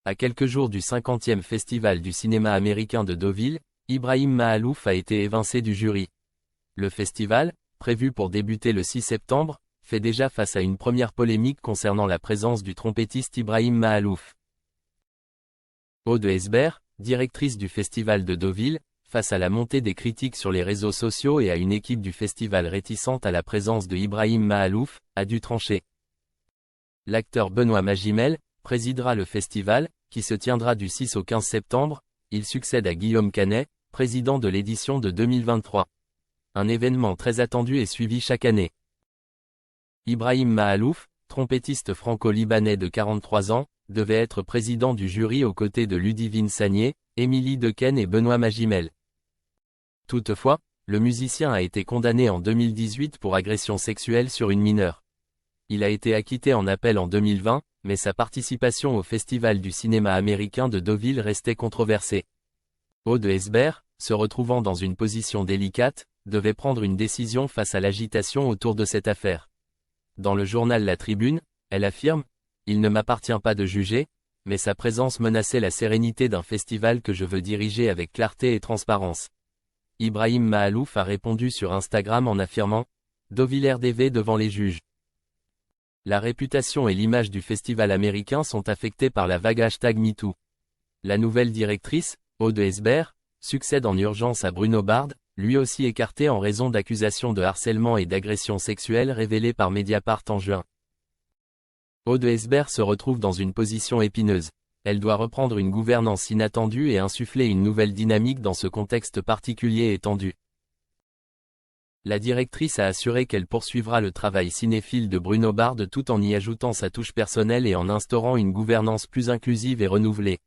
À quelques jours du 50e Festival du cinéma américain de Deauville, Ibrahim Mahalouf a été évincé du jury. Le festival, prévu pour débuter le 6 septembre, fait déjà face à une première polémique concernant la présence du trompettiste Ibrahim Mahalouf. Aude Hesbert, directrice du Festival de Deauville, face à la montée des critiques sur les réseaux sociaux et à une équipe du festival réticente à la présence de Ibrahim Mahalouf, a dû trancher. L'acteur Benoît Magimel présidera le festival, qui se tiendra du 6 au 15 septembre, il succède à Guillaume Canet, président de l'édition de 2023. Un événement très attendu et suivi chaque année. Ibrahim Mahalouf, trompettiste franco-libanais de 43 ans, devait être président du jury aux côtés de Ludivine Sagné, Émilie Dequesne et Benoît Magimel. Toutefois, le musicien a été condamné en 2018 pour agression sexuelle sur une mineure. Il a été acquitté en appel en 2020, mais sa participation au Festival du cinéma américain de Deauville restait controversée. Aude Hesbert, se retrouvant dans une position délicate, devait prendre une décision face à l'agitation autour de cette affaire. Dans le journal La Tribune, elle affirme « Il ne m'appartient pas de juger, mais sa présence menaçait la sérénité d'un festival que je veux diriger avec clarté et transparence. » Ibrahim Mahalouf a répondu sur Instagram en affirmant « Deauville RDV devant les juges ». La réputation et l'image du festival américain sont affectées par la vague #MeToo. La nouvelle directrice, Aude Hesbert, succède en urgence à Bruno Bard, lui aussi écarté en raison d'accusations de harcèlement et d'agression sexuelle révélées par Mediapart en juin. Aude Hesbert se retrouve dans une position épineuse. Elle doit reprendre une gouvernance inattendue et insuffler une nouvelle dynamique dans ce contexte particulier et tendu. La directrice a assuré qu'elle poursuivra le travail cinéphile de Bruno Bard tout en y ajoutant sa touche personnelle et en instaurant une gouvernance plus inclusive et renouvelée.